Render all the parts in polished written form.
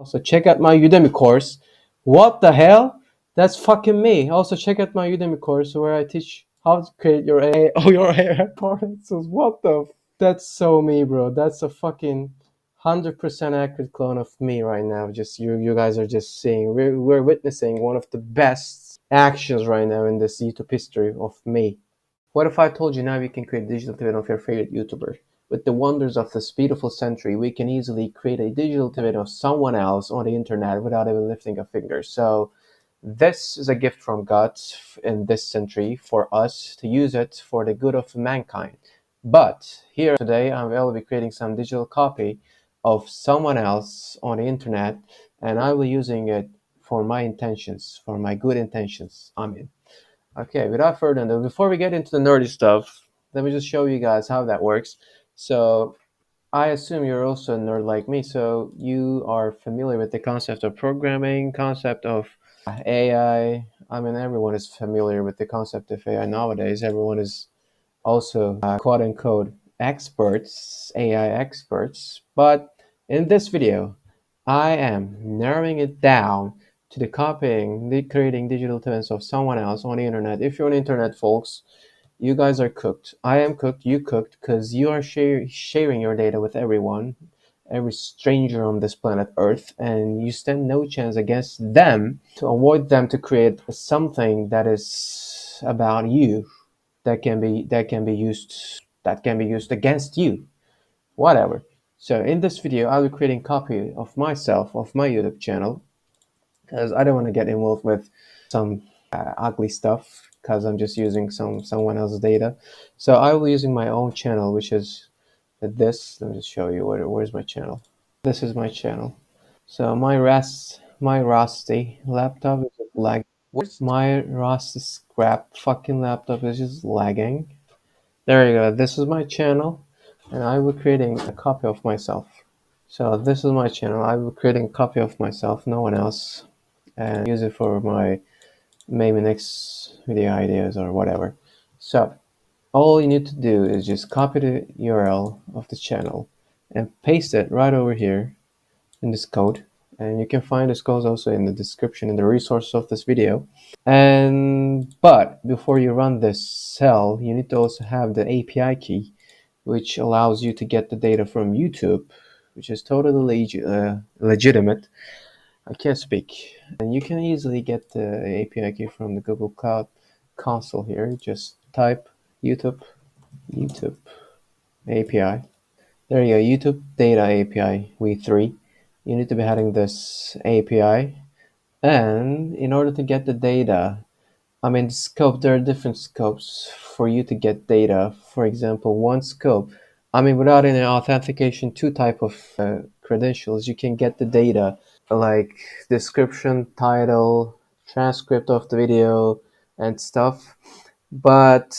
Also, check out my Udemy course. What the hell? That's fucking me. Also, check out my Udemy course where I teach how to create your AI, oh, your AI products. What the? That's so me, bro. That's a fucking 100% accurate clone of me right now. Just you guys are just seeing. We're witnessing one of the best actions right now in this YouTube history of me. What if I told you now you can create a digital twin of your favorite YouTuber? With the wonders of this beautiful century, we can easily create a digital twin of someone else on the internet without even lifting a finger. So this is a gift from God in this century for us to use it for the good of mankind. But here today, I will be creating some digital copy of someone else on the internet, and I will be using it for my intentions, for my good intentions. I mean. Okay, without further ado, before we get into the nerdy stuff, let me just show you guys how that works. So, I assume you're also a nerd like me, so you are familiar with the concept of programming, concept of AI. I mean, everyone is familiar with the concept of AI nowadays. Everyone is also quote unquote experts, AI experts. But in this video, I am narrowing it down to the copying, the creating digital twins of someone else on the internet. If you're on the internet, folks, you guys are cooked. I am cooked, you cooked, because you are sharing your data with everyone, every stranger on this planet Earth, and you stand no chance against them to avoid them to create something that is about you that can be used against you, whatever. So in this video, I'll be creating a copy of myself of my YouTube channel because I don't want to get involved with some ugly stuff because I'm just using someone else's data. So I will be using my own channel, which is this. Let me just show you where's my channel. This is my channel. So my rusty laptop is just lag. My rusty scrap fucking laptop is just lagging. There you go. This is my channel, and I will be creating a copy of myself. So this is my channel. I will be creating a copy of myself, no one else, and use it for my maybe next video ideas or whatever. So all you need to do is just copy the URL of the channel and paste it right over here in this code. And you can find this code also in the description in the resources of this video. But before you run this cell, you need to also have the API key, which allows you to get the data from YouTube, which is totally legitimate. I can't speak. And you can easily get the API key from the Google Cloud console here. Just type YouTube API. There you go, YouTube Data API v3. You need to be having this API. And in order to get the data, I mean, the scope, there are different scopes for you to get data. For example, one scope, I mean, without any authentication, two type of credentials, you can get the data like description, title, transcript of the video, and stuff. But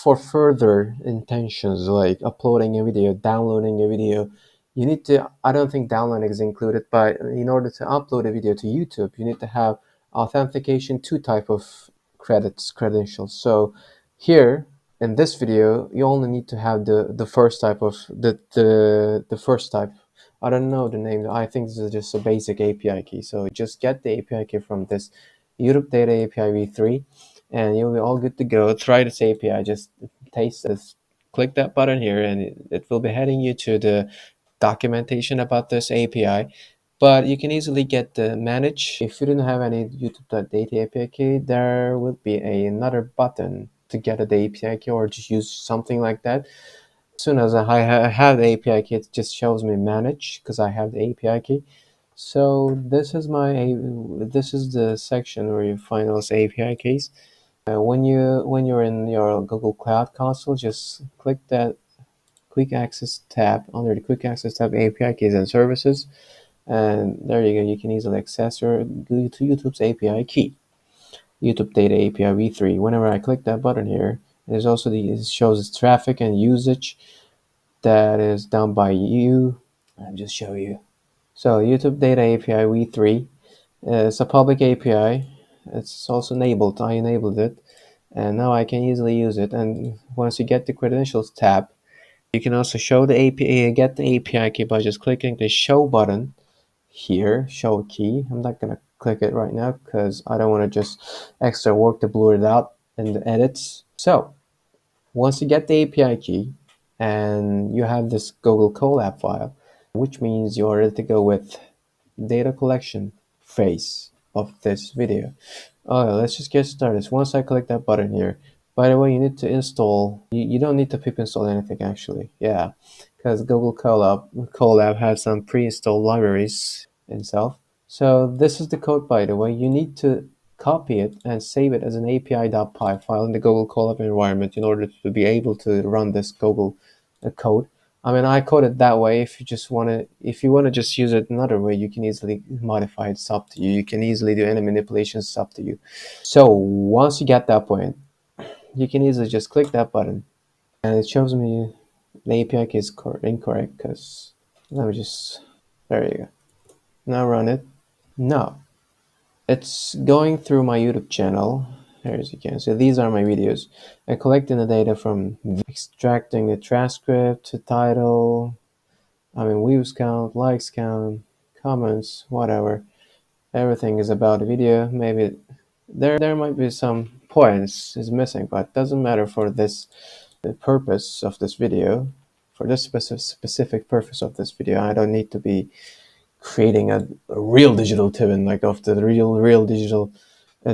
for further intentions like uploading a video, downloading a video, you need to, I don't think downloading is included, but in order to upload a video to YouTube, you need to have authentication, two type of credentials. So here in this video, you only need to have the first type of the first type. I don't know the name. I think this is just a basic API key. So just get the API key from this YouTube Data API v3, and you'll be all good to go. Try this API. Just taste this. Click that button here, and it will be heading you to the documentation about this API. But you can easily get the manage. If you don't have any YouTube Data API key, there will be another button to get the API key or just use something like that. As soon as I have the API key, it just shows me manage because I have the API key. So this is the section where you find those API keys. When you're in your Google Cloud Console, just click that Quick Access tab. Under the Quick Access tab, API keys and services, and there you go. You can easily access your YouTube's API key, YouTube Data API v3. Whenever I click that button here, there's also it shows traffic and usage that is done by you. I'll just show you. So YouTube Data API v3 is a public API. It's also enabled. I enabled it, and now I can easily use it. And once you get the credentials tab, you can also show the API, get the API key by just clicking the show button here, show key. I'm not gonna click it right now because I don't want to just extra work to blur it out in the edits. So once you get the API key and you have this Google Colab file, which means you're ready to go with data collection phase of this video. Okay, let's just get started. Once I click that button here, by the way, you need to install, you don't need to pip install anything actually. Yeah, because Google Colab has some pre-installed libraries itself. So this is the code, by the way. You need to copy it and save it as an api.py file in the Google Colab environment in order to be able to run this Google code. I mean, I code it that way. If you want to just use it another way, you can easily modify it. It's up to you. You can easily do any manipulations. It's up to you. So once you get that point, you can easily just click that button, and it shows me the API key is incorrect. Because let me just, there you go. Now run it. Now it's going through my YouTube channel. Here, as you can see, these are my videos. I'm collecting the data from extracting the transcript, the title. I mean, views count, likes count, comments, whatever. Everything is about the video. Maybe there might be some points is missing, but it doesn't matter for this the purpose of this video. For this specific purpose of this video, I don't need to be creating a real digital twin, like of the real digital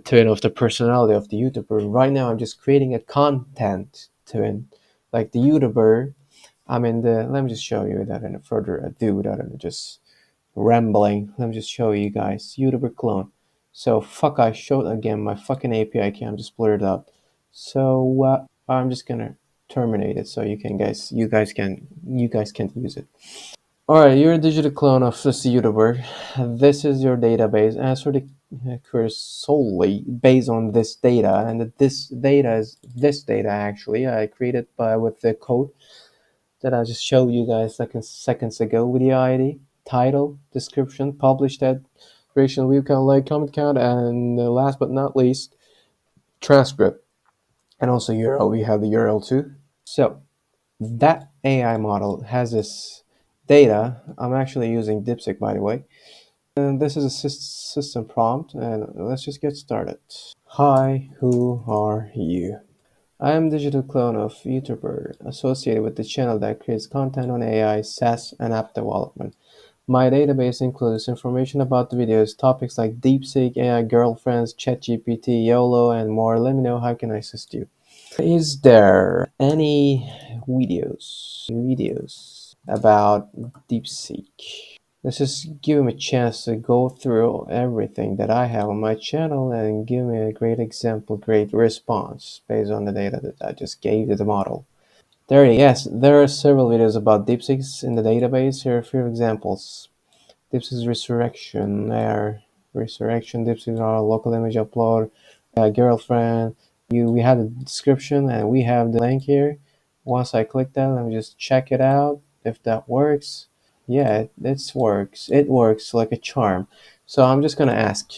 twin of the personality of the YouTuber. Right now, I'm just creating a content twin, like the YouTuber. I mean, let me just show you without any further ado, without any just rambling. Let me just show you guys YouTuber clone. So fuck, I showed again my fucking API key. I'm just blurred out. So I'm just gonna terminate it so you guys can use it. Alright, you're a digital clone of this YouTuber. This is your database. Answer the query solely based on this data, and this data is this data actually I created with the code that I just showed you guys seconds ago. Video ID, title, description, published at duration, view count, like, comment count, and last but not least, transcript, and also URL. We have the URL too. So that AI model has this data. I'm actually using DeepSeek, by the way. And this is a system prompt, and let's just get started. Hi, who are you? I am digital clone of YouTuber, associated with the channel that creates content on AI, SaaS, and app development. My database includes information about the videos, topics like DeepSeek, AI girlfriends, ChatGPT, YOLO, and more. Let me know how can I assist you. Is there any videos about DeepSeek? Let's just give him a chance to go through everything that I have on my channel and give me a great example, great response based on the data that I just gave to the model. Yes, there are several videos about DeepSeeks in the database. Here are a few examples. DeepSeek's resurrection, DeepSeek our local image upload, girlfriend. We have the description and we have the link here. Once I click that, let me just check it out if that works. Yeah, it works. It works like a charm. So I'm just gonna ask,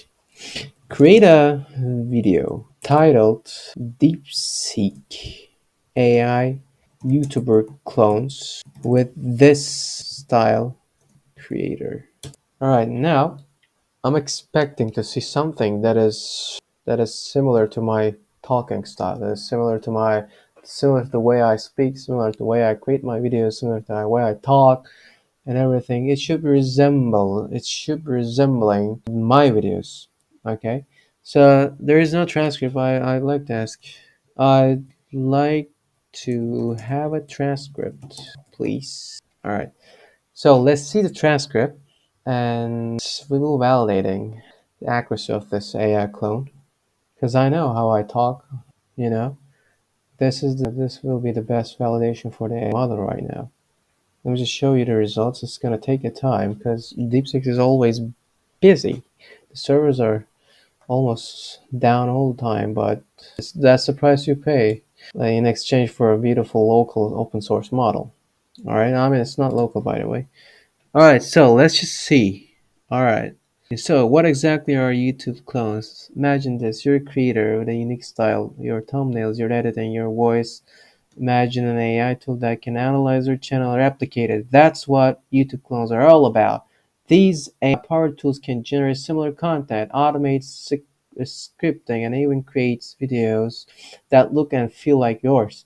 create a video titled DeepSeek AI YouTuber clones with this style creator. Alright, now I'm expecting to see something that is similar to my talking style, that is similar to the way I speak, similar to the way I create my videos, similar to the way I talk and everything. It should be resembling my videos. Okay, so there is no transcript. I'd like to ask, I'd like to have a transcript, please. All right, so let's see the transcript and we will validating the accuracy of this AI clone, because I know how I talk. You know, this will be the best validation for the AI model right now. Let me just show you the results. It's going to take a time because DeepSeek is always busy. The servers are almost down all the time, but that's the price you pay in exchange for a beautiful local open source model. All right, I mean, it's not local, by the way. All right, so let's just see. All right, so what exactly are YouTube clones? Imagine this: you're a creator with a unique style, your thumbnails, your editing, your voice. Imagine an AI tool that can analyze your channel and replicate it. That's what YouTube clones are all about. These AI-powered tools can generate similar content, automate scripting, and even create videos that look and feel like yours.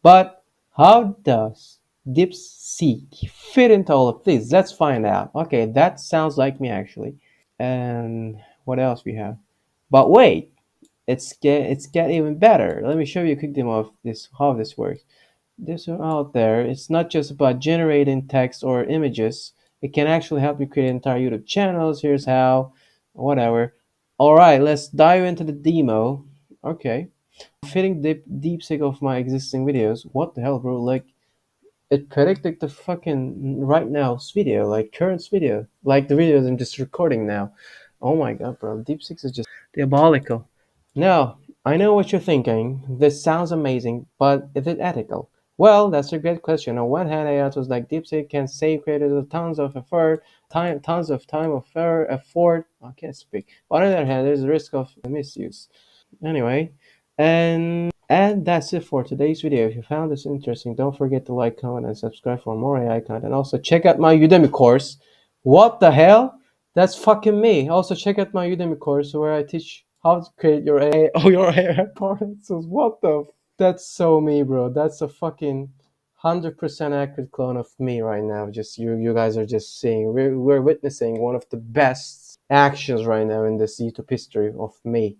But how does DeepSeek fit into all of this? Let's find out. Okay, that sounds like me actually. And what else we have? But wait, it's get even better. Let me show you a quick demo of this how this works. This are out there. It's not just about generating text or images. It can actually help you create entire YouTube channels. Here's how, whatever. All right, let's dive into the demo. Okay, fitting DeepSeek of my existing videos. What the hell, bro? Like it predicted the fucking right now's video, like current video, like the videos I'm just recording now. Oh my god, bro, DeepSeek is just diabolical. Now, I know what you're thinking. This sounds amazing, but is it ethical? Well, that's a great question. On one hand, AI tools like DeepSeek can save creators tons of effort, tons of time, effort. I can't speak. But on the other hand, there's a risk of misuse. Anyway, and that's it for today's video. If you found this interesting, don't forget to like, comment, and subscribe for more AI content. Also, check out my Udemy course. What the hell? That's fucking me. Also, check out my Udemy course where I teach how to create your AI, oh, your AI products. What the? That's so me, bro. That's a fucking 100% accurate clone of me right now. Just you guys are just seeing. We're witnessing one of the best actions right now in this YouTube history of me,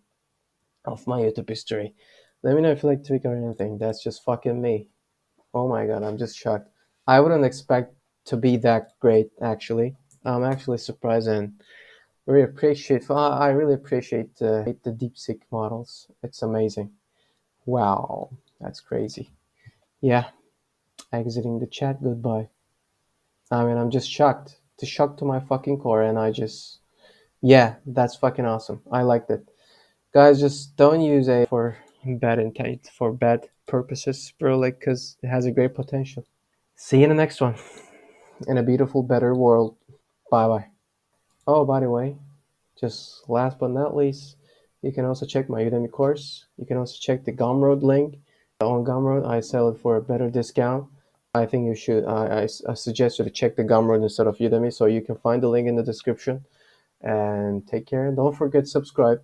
of my YouTube history. Let me know if you like Tweak or anything. That's just fucking me. Oh my god, I'm just shocked. I wouldn't expect to be that great, actually. I'm actually surprised and really appreciate. I really appreciate the DeepSeek models. It's amazing. Wow, that's crazy. Yeah, exiting the chat. Goodbye. I mean, I'm just shocked. To shocked to my fucking core, and I just yeah, that's fucking awesome. I liked it. Guys, just don't use a for bad intent, for bad purposes, bro, like, because it has a great potential. See you in the next one, in a beautiful, better world. Bye bye. Oh, by the way, just last but not least, you can also check my Udemy course. You can also check the Gumroad link. On Gumroad, I sell it for a better discount. I think you should, I suggest you to check the Gumroad instead of Udemy, so you can find the link in the description. And take care. Don't forget to subscribe.